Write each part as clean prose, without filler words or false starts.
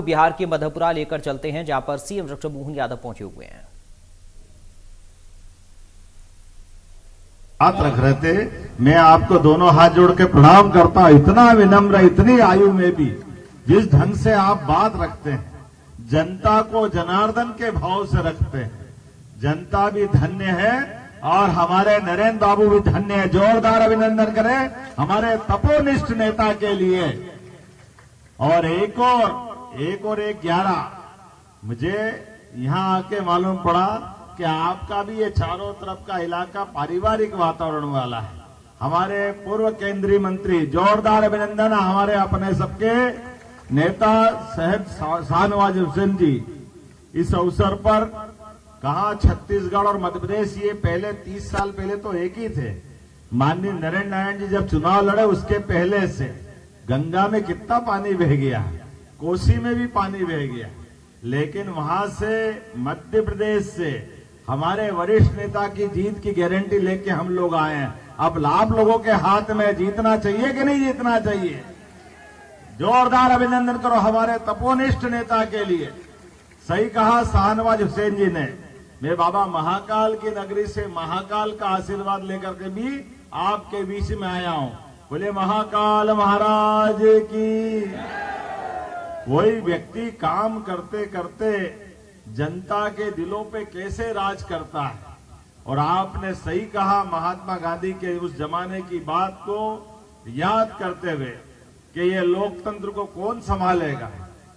बिहार के मधेपुरा लेकर चलते हैं, जहां पर सीएम डॉक्टर मोहन यादव पहुंचे हुए हैं। हाथ रख रहे थे, मैं आपको दोनों हाथ जोड़ के प्रणाम करता हूं। इतना विनम्र, इतनी आयु में भी जिस ढंग से आप बात रखते हैं, जनता को जनार्दन के भाव से रखते हैं, जनता भी धन्य है और हमारे नरेंद्र बाबू भी धन्य है। जोरदार अभिनंदन करें हमारे तपोनिष्ठ नेता के लिए। और एक और 11 मुझे यहां आके मालूम पड़ा कि आपका भी ये चारों तरफ का इलाका पारिवारिक वातावरण वाला है। हमारे पूर्व केंद्रीय मंत्री, जोरदार अभिनंदन हमारे अपने सबके नेता साहब शाहनवाज हुसैन जी, इस अवसर पर कहा छत्तीसगढ़ और मध्य प्रदेश ये पहले 30 साल पहले तो एक ही थे। माननीय नरेंद्र नारायण जी जब चुनाव लड़े उसके पहले से गंगा में कितना पानी बह गया, कोसी में भी पानी बह गया, लेकिन वहां से मध्य प्रदेश से हमारे वरिष्ठ नेता की जीत की गारंटी लेके हम लोग आए हैं। अब आप लोगों के हाथ में जीतना चाहिए कि नहीं जीतना चाहिए? जोरदार अभिनंदन करो हमारे तपोनिष्ठ नेता के लिए। सही कहा शाहनवाज हुसैन जी ने, मैं बाबा महाकाल की नगरी से महाकाल का आशीर्वाद लेकर के भी आपके बीच में आया हूं। बोले महाकाल महाराज की। कोई व्यक्ति काम करते करते जनता के दिलों पे कैसे राज करता है। और आपने सही कहा, महात्मा गांधी के उस जमाने की बात को याद करते हुए कि ये लोकतंत्र को कौन संभालेगा,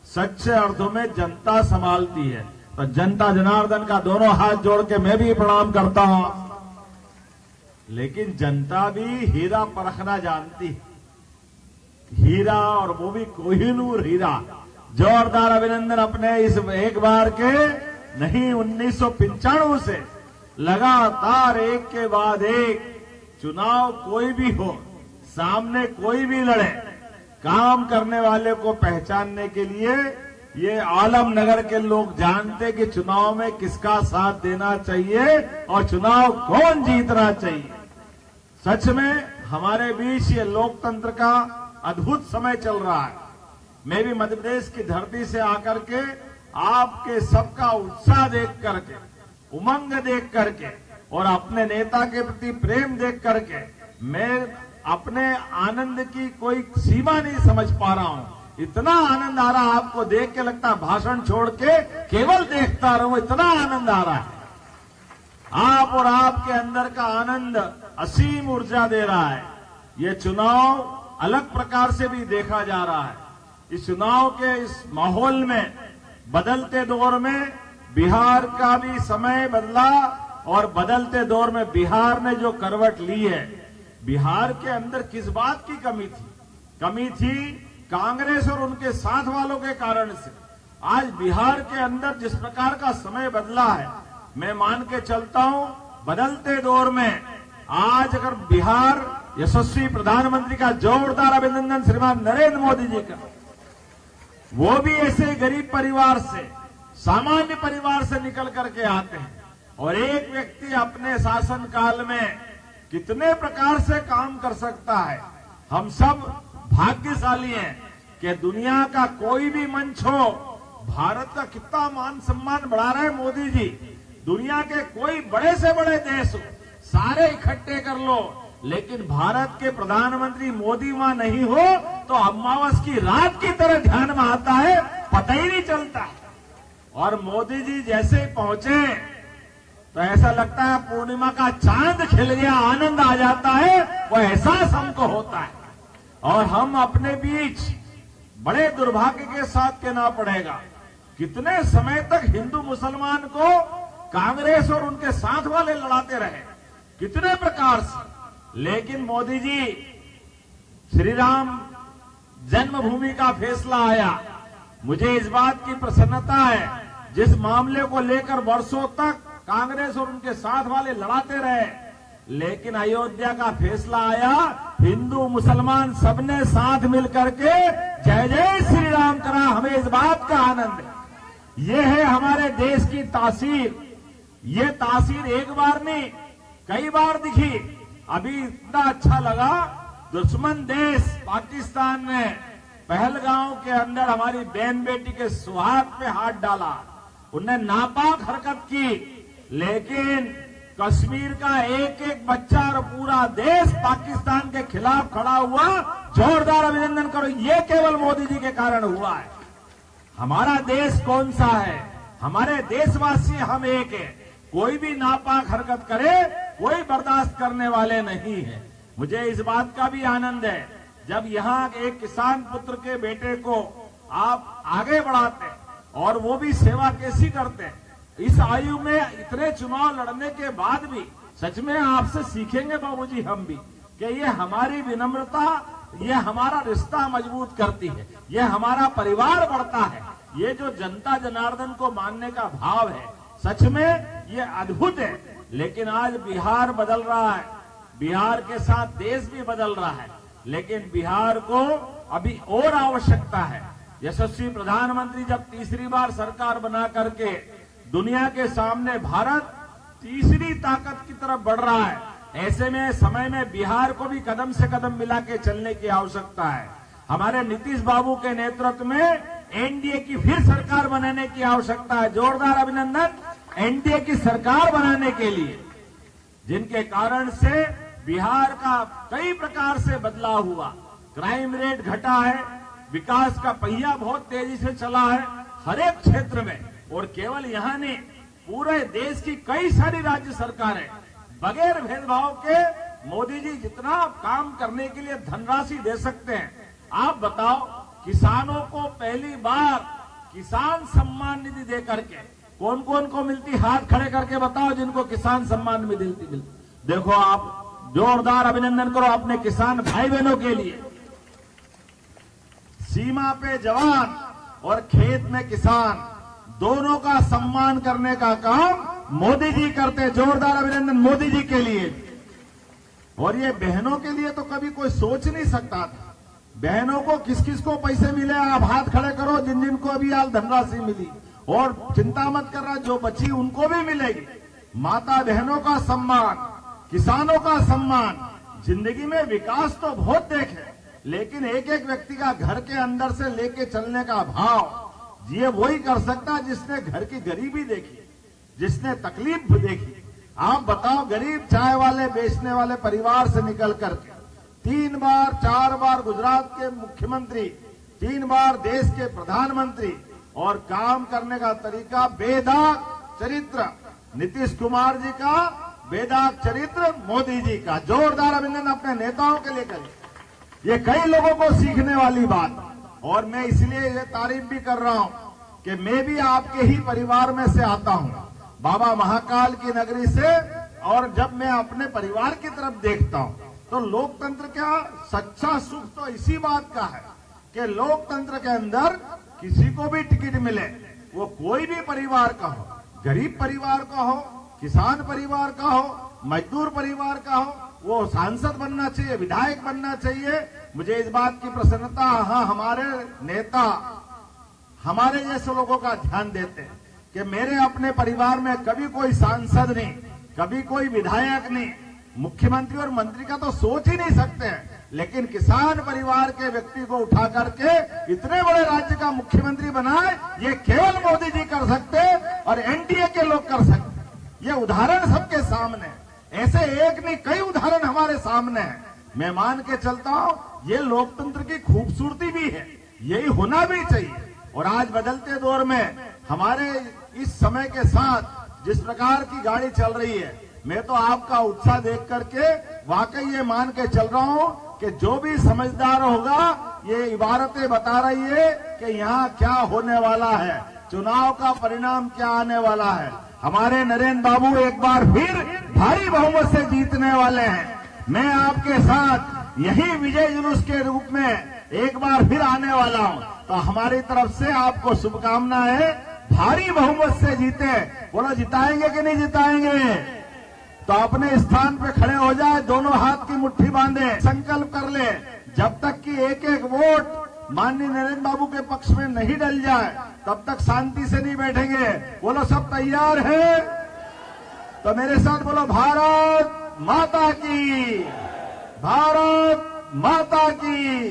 सच्चे अर्थों में जनता संभालती है। तो जनता जनार्दन का दोनों हाथ जोड़ के मैं भी प्रणाम करता हूं। लेकिन जनता भी हीरा परखना जानती है, हीरा, और वो भी कोहिनूर हीरा। जोरदार अभिनंदन अपने इस एक बार के नहीं 1995 से लगातार एक के बाद एक चुनाव कोई भी हो, सामने कोई भी लड़े, काम करने वाले को पहचानने के लिए ये आलमनगर के लोग जानते कि चुनाव में किसका साथ देना चाहिए और चुनाव कौन जीतना चाहिए। सच में हमारे बीच ये लोकतंत्र का अद्भुत समय चल रहा है। मैं भी मध्य प्रदेश की धरती से आकर के आपके सबका उत्साह देख करके, उमंग देख करके और अपने नेता के प्रति प्रेम देख करके मैं अपने आनंद की कोई सीमा नहीं समझ पा रहा हूं। इतना आनंद आ रहा है, आपको देख के लगता है भाषण छोड़ के केवल देखता रहूं, इतना आनंद आ रहा है। आप और आपके अंदर का आनंद असीम ऊर्जा दे रहा है। ये चुनाव अलग प्रकार से भी देखा जा रहा है। इस चुनाव के इस माहौल में, बदलते दौर में बिहार का भी समय बदला और बदलते दौर में बिहार ने जो करवट ली है, बिहार के अंदर किस बात की कमी थी? कमी थी कांग्रेस और उनके साथ वालों के कारण से। आज बिहार के अंदर जिस प्रकार का समय बदला है, मैं मान के चलता हूं बदलते दौर में आज अगर बिहार यशस्वी प्रधानमंत्री का जोरदार अभिनंदन श्रीमान नरेंद्र मोदी जी का, वो भी ऐसे गरीब परिवार से, सामान्य परिवार से निकल करके आते हैं और एक व्यक्ति अपने शासन काल में कितने प्रकार से काम कर सकता है। हम सब भाग्यशाली हैं कि दुनिया का कोई भी मंच हो, भारत का कितना मान सम्मान बढ़ा रहे हैं मोदी जी। दुनिया के कोई बड़े से बड़े देश हो, सारे इकट्ठे कर लो, लेकिन भारत के प्रधानमंत्री मोदी वहां नहीं हो तो अमावस की रात की तरह ध्यान में आता है, पता ही नहीं चलता। और मोदी जी जैसे ही पहुंचे तो ऐसा लगता है पूर्णिमा का चांद खिल गया, आनंद आ जाता है, वो एहसास हमको होता है। और हम अपने बीच बड़े दुर्भाग्य के साथ कहना पड़ेगा, कितने समय तक हिंदू मुसलमान को कांग्रेस और उनके साथ वाले लड़ाते रहे, कितने प्रकार से। लेकिन मोदी जी, श्री राम जन्मभूमि का फैसला आया, मुझे इस बात की प्रसन्नता है, जिस मामले को लेकर वर्षों तक कांग्रेस और उनके साथ वाले लड़ाते रहे, लेकिन अयोध्या का फैसला आया, हिंदू मुसलमान सबने साथ मिलकर के जय जय श्री राम करा। हमें इस बात का आनंद है। ये है हमारे देश की तासीर। ये तासीर एक बार नहीं कई बार दिखी। अभी इतना अच्छा लगा, दुश्मन देश पाकिस्तान ने पहलगांव के अंदर हमारी बहन बेटी के सुहाग पे हाथ डाला, उनने नापाक हरकत की, लेकिन कश्मीर का एक एक बच्चा और पूरा देश पाकिस्तान के खिलाफ खड़ा हुआ। जोरदार अभिनंदन करो, ये केवल मोदी जी के कारण हुआ है। हमारा देश कौन सा है? हमारे देशवासी हम एक है। कोई भी नापाक हरकत करे कोई बर्दाश्त करने वाले नहीं है। मुझे इस बात का भी आनंद है जब यहाँ एक किसान पुत्र के बेटे को आप आगे बढ़ाते और वो भी सेवा कैसी करते हैं। इस आयु में इतने चुनाव लड़ने के बाद भी सच में आपसे सीखेंगे बाबूजी हम भी कि ये हमारी विनम्रता, ये हमारा रिश्ता मजबूत करती है, ये हमारा परिवार बढ़ता है। ये जो जनता जनार्दन को मानने का भाव है सच में ये अद्भुत है। लेकिन आज बिहार बदल रहा है, बिहार के साथ देश भी बदल रहा है, लेकिन बिहार को अभी और आवश्यकता है। यशस्वी प्रधानमंत्री जब तीसरी बार सरकार बना करके दुनिया के सामने भारत तीसरी ताकत की तरफ बढ़ रहा है, ऐसे में समय में बिहार को भी कदम से कदम मिला के चलने की आवश्यकता है। हमारे नीतीश बाबू के नेतृत्व में एनडीए की फिर सरकार बनाने की आवश्यकता है। जोरदार अभिनंदन एनडीए की सरकार बनाने के लिए, जिनके कारण से बिहार का कई प्रकार से बदलाव हुआ। क्राइम रेट घटा है, विकास का पहिया बहुत तेजी से चला है हर एक क्षेत्र में। और केवल यहां नहीं, पूरे देश की कई सारी राज्य सरकारें बगैर भेदभाव के मोदी जी जितना काम करने के लिए धनराशि दे सकते हैं। आप बताओ, किसानों को पहली बार किसान सम्मान निधि दे करके कौन कौन को मिलती, हाथ खड़े करके बताओ जिनको किसान सम्मान निधि मिलती। देखो आप जोरदार अभिनंदन करो अपने किसान भाई बहनों के लिए। सीमा पे जवान और खेत में किसान दोनों का सम्मान करने का काम मोदी जी करते। जोरदार अभिनंदन मोदी जी के लिए। और ये बहनों के लिए तो कभी कोई सोच नहीं सकता था। बहनों को किस किस को पैसे मिले, आप हाथ खड़े करो जिन जिन को अभी आज धनराशि मिली। और चिंता मत करना, जो बची उनको भी मिलेगी। माता बहनों का सम्मान, किसानों का सम्मान। जिंदगी में विकास तो बहुत देखे, लेकिन एक एक व्यक्ति का घर के अंदर से लेके चलने का भाव ये वही कर सकता जिसने घर की गरीबी देखी, जिसने तकलीफ देखी। आप बताओ, गरीब चाय वाले बेचने वाले परिवार से निकल करके 3 बार 4 बार गुजरात के मुख्यमंत्री, 3 बार देश के प्रधानमंत्री, और काम करने का तरीका बेदाग चरित्र नीतीश कुमार जी का, बेदाग चरित्र मोदी जी का। जोरदार अभिनंदन अपने नेताओं के लिए करें। ये कई लोगों को सीखने वाली बात। और मैं इसलिए ये तारीफ भी कर रहा हूं कि मैं भी आपके ही परिवार में से आता हूं, बाबा महाकाल की नगरी से। और जब मैं अपने परिवार की तरफ देखता हूं तो लोकतंत्र का सच्चा सुख तो इसी बात का है कि लोकतंत्र के अंदर किसी को भी टिकट मिले, वो कोई भी परिवार का हो, गरीब परिवार का हो, किसान परिवार का हो, मजदूर परिवार का हो, वो सांसद बनना चाहिए, विधायक बनना चाहिए। मुझे इस बात की प्रसन्नता, हाँ, हमारे नेता हमारे जैसे लोगों का ध्यान देते हैं कि मेरे अपने परिवार में कभी कोई सांसद नहीं, कभी कोई विधायक नहीं, मुख्यमंत्री और मंत्री का तो सोच ही नहीं सकते हैं, लेकिन किसान परिवार के व्यक्ति को उठा करके इतने बड़े राज्य का मुख्यमंत्री बनाए, ये केवल मोदी जी कर सकते और एनडीए के लोग कर सकते। ये उदाहरण सबके सामने है। ऐसे एक नहीं कई उदाहरण हमारे सामने हैं। मैं मान के चलता हूं ये लोकतंत्र की खूबसूरती भी है, यही होना भी चाहिए। और आज बदलते दौर में हमारे इस समय के साथ जिस प्रकार की गाड़ी चल रही है, मैं तो आपका उत्साह देख करके वाकई ये मान के चल रहा हूं कि जो भी समझदार होगा ये इबारतें बता रही है कि यहाँ क्या होने वाला है, चुनाव का परिणाम क्या आने वाला है। हमारे नरेंद्र बाबू एक बार फिर भारी बहुमत से जीतने वाले हैं। मैं आपके साथ यही विजय जुलूस के रूप में एक बार फिर आने वाला हूं, तो हमारी तरफ से आपको शुभकामना है, भारी बहुमत से जीते। बोलो जिताएंगे कि नहीं जिताएंगे? तो अपने स्थान पे खड़े हो जाए, दोनों हाथ की मुट्ठी बांधे, संकल्प कर ले, जब तक कि एक एक वोट माननीय नरेंद्र बाबू के पक्ष में नहीं डल जाए तब तक शांति से नहीं बैठेंगे। बोलो सब तैयार है? तो मेरे साथ बोलो भारत माता की, भारत माता की,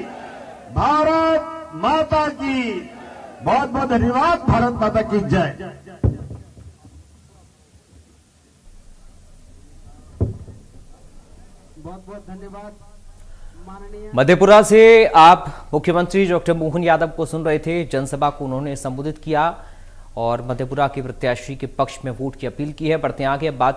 भारत माता की बहुत बहुत धन्यवाद। भारत माता की जय। बहुत बहुत धन्यवाद माननीय। मधेपुरा से आप मुख्यमंत्री डॉक्टर मोहन यादव को सुन रहे थे। जनसभा को उन्होंने संबोधित किया और मधेपुरा के प्रत्याशी के पक्ष में वोट की अपील की है। बढ़ते आगे, अब बात